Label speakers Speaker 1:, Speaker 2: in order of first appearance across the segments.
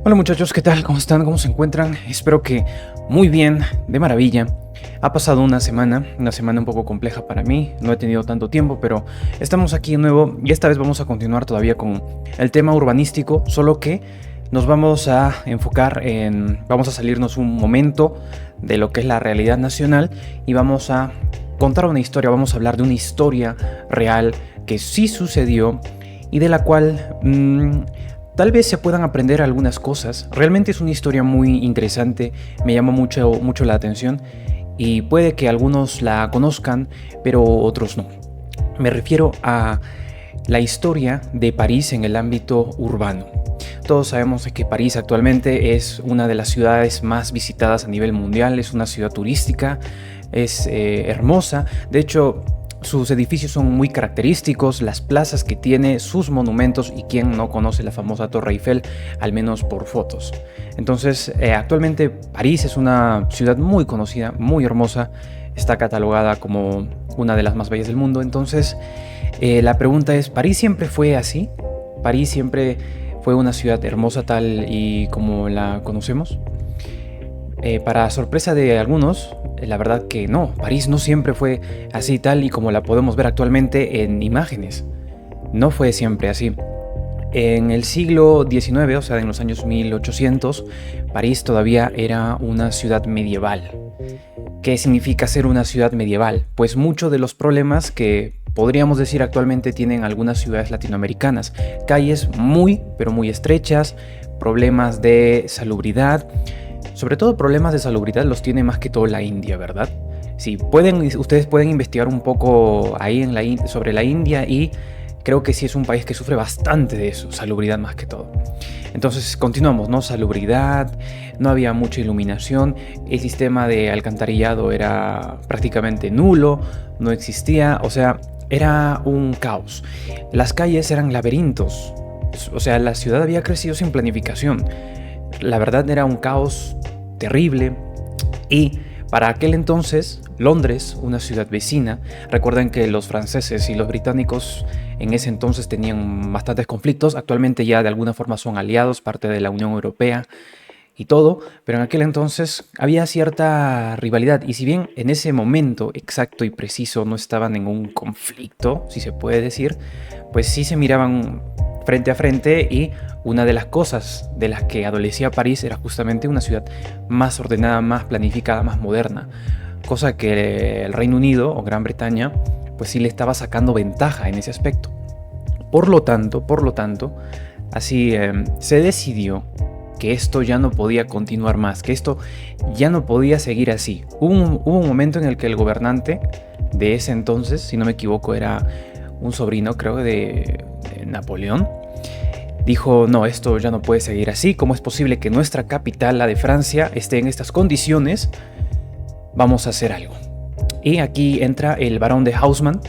Speaker 1: Hola muchachos, ¿qué tal? ¿Cómo están? ¿Cómo se encuentran? Espero que muy bien, de maravilla. Ha pasado una semana un poco compleja para mí, no he tenido tanto tiempo, pero estamos aquí de nuevo y esta vez vamos a continuar todavía con el tema urbanístico, solo que nos vamos a enfocar vamos a salirnos un momento de lo que es la realidad nacional y vamos a contar una historia, vamos a hablar de una historia real que sí sucedió y de la cual tal vez se puedan aprender algunas cosas. Realmente es una historia muy interesante, me llama mucho la atención y puede que algunos la conozcan, pero otros no. Me refiero a la historia de París en el ámbito urbano. Todos sabemos que París actualmente es una de las ciudades más visitadas a nivel mundial, es una ciudad turística, es hermosa. De hecho, sus edificios son muy característicos, las plazas que tiene, sus monumentos y quien no conoce la famosa Torre Eiffel, al menos por fotos. Entonces, actualmente París es una ciudad muy conocida, muy hermosa, está catalogada como una de las más bellas del mundo. Entonces, la pregunta es, ¿París siempre fue así? ¿París siempre fue una ciudad hermosa tal y como la conocemos? Para sorpresa de algunos, la verdad que no, París no siempre fue así tal y como la podemos ver actualmente en imágenes. No fue siempre así. En el siglo XIX, o sea, en los años 1800, París todavía era una ciudad medieval. ¿Qué significa ser una ciudad medieval? Pues muchos de los problemas que podríamos decir actualmente tienen algunas ciudades latinoamericanas. Calles muy, pero muy estrechas, problemas de salubridad. Sobre todo problemas de salubridad los tiene más que todo la India, ¿verdad? Si pueden, ustedes pueden investigar un poco ahí sobre la India y creo que sí es un país que sufre bastante de eso, salubridad más que todo. Entonces continuamos, ¿no? Salubridad, no había mucha iluminación, el sistema de alcantarillado era prácticamente nulo, no existía, o sea, era un caos. Las calles eran laberintos, o sea, la ciudad había crecido sin planificación. La verdad era un caos terrible y para aquel entonces Londres, una ciudad vecina, recuerden que los franceses y los británicos en ese entonces tenían bastantes conflictos, actualmente ya de alguna forma son aliados, parte de la Unión Europea y todo, pero en aquel entonces había cierta rivalidad y si bien en ese momento exacto y preciso no estaban en un conflicto, si se puede decir, pues sí se miraban frente a frente y una de las cosas de las que adolecía París era justamente una ciudad más ordenada, más planificada, más moderna, cosa que el Reino Unido o Gran Bretaña pues sí le estaba sacando ventaja en ese aspecto. Por lo tanto, así se decidió que esto ya no podía continuar más, que esto ya no podía seguir así. Hubo un momento en el que el gobernante de ese entonces, si no me equivoco, era un sobrino, creo, de Napoleón, dijo, no, esto ya no puede seguir así, ¿cómo es posible que nuestra capital, la de Francia, esté en estas condiciones? Vamos a hacer algo. Y aquí entra el barón de Haussmann,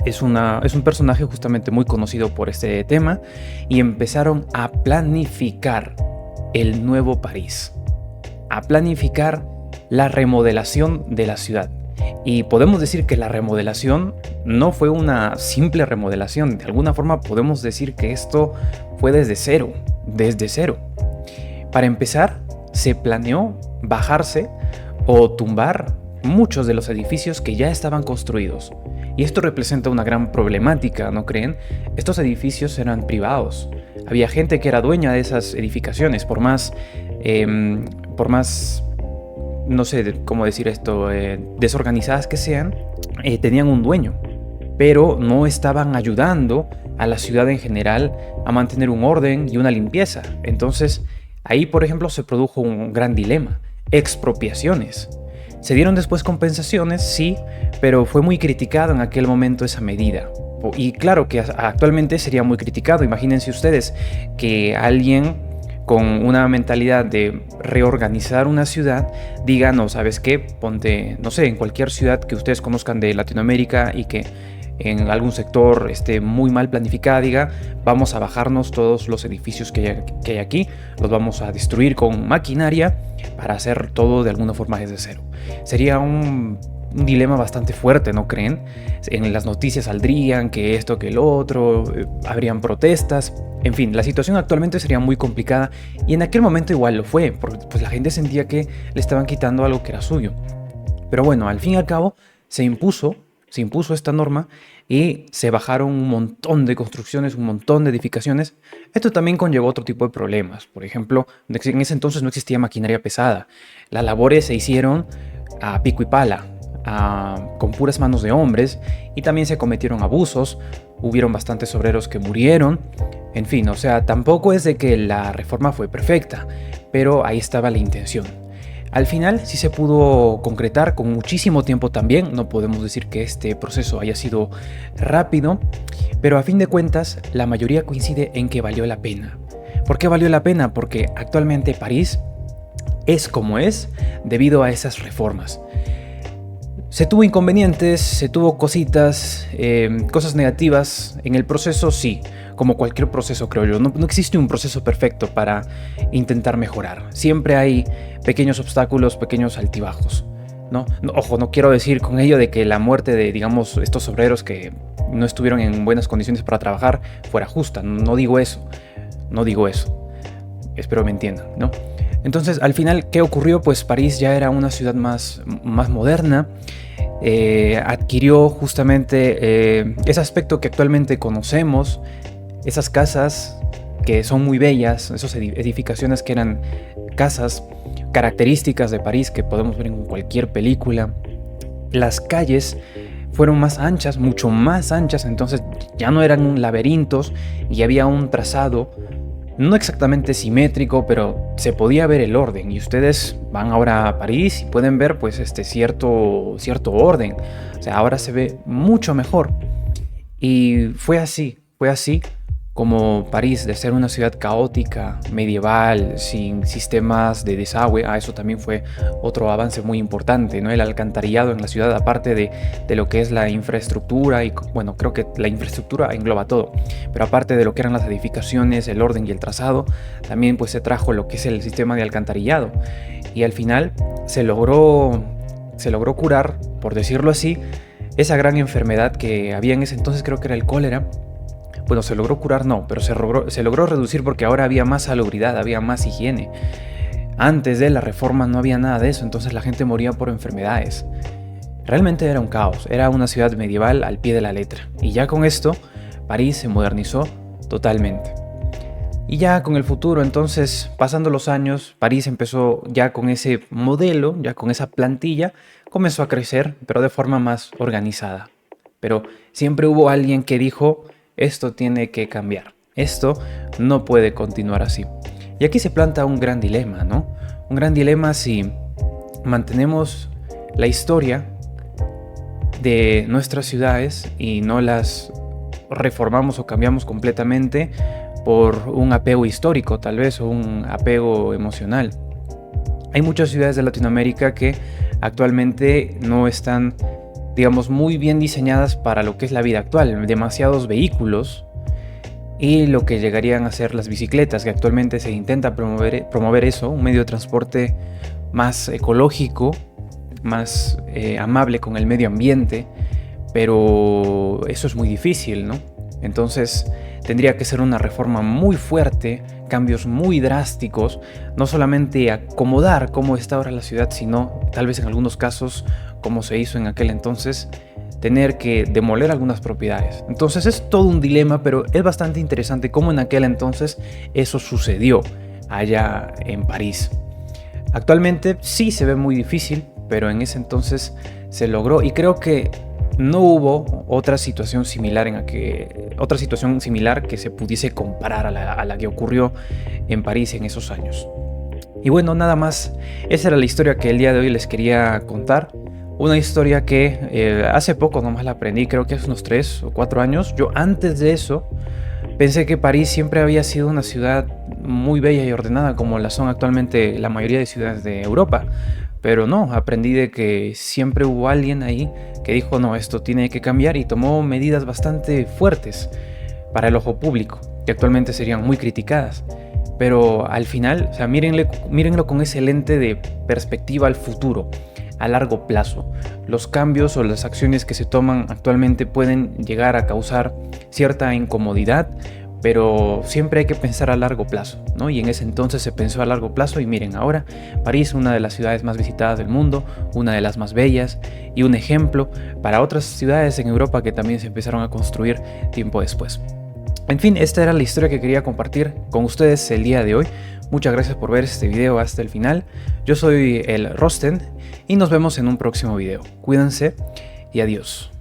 Speaker 1: es un personaje justamente muy conocido por este tema, y empezaron a planificar el nuevo París, a planificar la remodelación de la ciudad. Y podemos decir que la remodelación no fue una simple remodelación, de alguna forma podemos decir que esto fue desde cero. Para empezar, se planeó bajarse o tumbar muchos de los edificios que ya estaban construidos. Y esto representa una gran problemática, ¿no creen? Estos edificios eran privados. Había gente que era dueña de esas edificaciones, por más no sé cómo decir esto, desorganizadas que sean, tenían un dueño, pero no estaban ayudando a la ciudad en general a mantener un orden y una limpieza. Entonces, ahí, por ejemplo, se produjo un gran dilema, expropiaciones. Se dieron después compensaciones, sí, pero fue muy criticado en aquel momento esa medida. Y claro que actualmente sería muy criticado. Imagínense ustedes que alguien con una mentalidad de reorganizar una ciudad diga, no, ¿sabes qué? Ponte, no sé, en cualquier ciudad que ustedes conozcan de Latinoamérica y que en algún sector esté muy mal planificada, diga, vamos a bajarnos todos los edificios que hay aquí, los vamos a destruir con maquinaria para hacer todo de alguna forma desde cero. Sería un un dilema bastante fuerte, ¿no creen? En las noticias saldrían que esto, que el otro, habrían protestas. En fin, la situación actualmente sería muy complicada y en aquel momento igual lo fue, porque pues la gente sentía que le estaban quitando algo que era suyo. Pero bueno, al fin y al cabo se impuso esta norma y se bajaron un montón de construcciones, un montón de edificaciones. Esto también conllevó otro tipo de problemas. Por ejemplo, en ese entonces no existía maquinaria pesada. Las labores se hicieron a pico y pala, con puras manos de hombres, y también se cometieron abusos. Hubieron bastantes obreros que murieron. En fin, o sea, tampoco es de que la reforma fue perfecta, pero ahí estaba la intención. Al final sí se pudo concretar con muchísimo tiempo también, no podemos decir que este proceso haya sido rápido, pero a fin de cuentas la mayoría coincide en que valió la pena. ¿Por qué valió la pena? Porque actualmente París es como es debido a esas reformas. Se tuvo inconvenientes, se tuvo cositas, cosas negativas en el proceso, sí, como cualquier proceso creo yo. No existe un proceso perfecto para intentar mejorar. Siempre hay pequeños obstáculos, pequeños altibajos, ¿no? Ojo, no quiero decir con ello de que la muerte de, digamos, estos obreros que no estuvieron en buenas condiciones para trabajar fuera justa. No digo eso, no digo eso. Espero me entiendan, ¿no? Entonces, al final, ¿qué ocurrió? Pues París ya era una ciudad más moderna. Adquirió justamente ese aspecto que actualmente conocemos, esas casas que son muy bellas, esas edificaciones que eran casas características de París que podemos ver en cualquier película. Las calles fueron más anchas, mucho más anchas, entonces ya no eran laberintos y había un trazado no exactamente simétrico, pero se podía ver el orden. Y ustedes van ahora a París y pueden ver pues cierto orden. O sea, ahora se ve mucho mejor. Y fue así como París, de ser una ciudad caótica, medieval, sin sistemas de desagüe. Eso también fue otro avance muy importante, ¿no? El alcantarillado en la ciudad, aparte de lo que es la infraestructura, y bueno, creo que la infraestructura engloba todo, pero aparte de lo que eran las edificaciones, el orden y el trazado, también pues se trajo lo que es el sistema de alcantarillado. Y al final se logró curar, por decirlo así, esa gran enfermedad que había en ese entonces, creo que era el cólera. Bueno, se logró curar, no, pero se logró reducir porque ahora había más salubridad, había más higiene. Antes de la reforma no había nada de eso, entonces la gente moría por enfermedades. Realmente era un caos, era una ciudad medieval al pie de la letra. Y ya con esto, París se modernizó totalmente. Y ya con el futuro, entonces, pasando los años, París empezó ya con ese modelo, ya con esa plantilla, comenzó a crecer, pero de forma más organizada. Pero siempre hubo alguien que dijo: esto tiene que cambiar, esto no puede continuar así. Y aquí se planta un gran dilema, ¿no? Un gran dilema si mantenemos la historia de nuestras ciudades y no las reformamos o cambiamos completamente por un apego histórico, tal vez, o un apego emocional. Hay muchas ciudades de Latinoamérica que actualmente no están, digamos, muy bien diseñadas para lo que es la vida actual. Demasiados vehículos y lo que llegarían a ser las bicicletas, que actualmente se intenta promover eso, un medio de transporte más ecológico, más amable con el medio ambiente, pero eso es muy difícil, ¿no? Entonces tendría que ser una reforma muy fuerte, cambios muy drásticos, no solamente acomodar cómo está ahora la ciudad, sino tal vez en algunos casos, como se hizo en aquel entonces, tener que demoler algunas propiedades. Entonces es todo un dilema, pero es bastante interesante cómo en aquel entonces eso sucedió allá en París. Actualmente sí se ve muy difícil, pero en ese entonces se logró, y creo que no hubo otra situación similar que se pudiese comparar a la que ocurrió en París en esos años. Y bueno, nada más, esa era la historia que el día de hoy les quería contar. Una historia que hace poco nomás la aprendí, creo que hace unos 3 o 4 años. Yo antes de eso pensé que París siempre había sido una ciudad muy bella y ordenada, como la son actualmente la mayoría de ciudades de Europa. Pero no, aprendí de que siempre hubo alguien ahí que dijo: no, esto tiene que cambiar, y tomó medidas bastante fuertes para el ojo público, que actualmente serían muy criticadas. Pero al final, o sea, mírenlo con ese lente de perspectiva al futuro. a largo plazo. Los cambios o las acciones que se toman actualmente pueden llegar a causar cierta incomodidad, pero siempre hay que pensar a largo plazo, ¿no? Y en ese entonces se pensó a largo plazo y miren, ahora París, una de las ciudades más visitadas del mundo, una de las más bellas y un ejemplo para otras ciudades en Europa que también se empezaron a construir tiempo después. En fin, esta era la historia que quería compartir con ustedes el día de hoy. Muchas gracias por ver este video hasta el final. Yo soy el Rosten y nos vemos en un próximo video. Cuídense y adiós.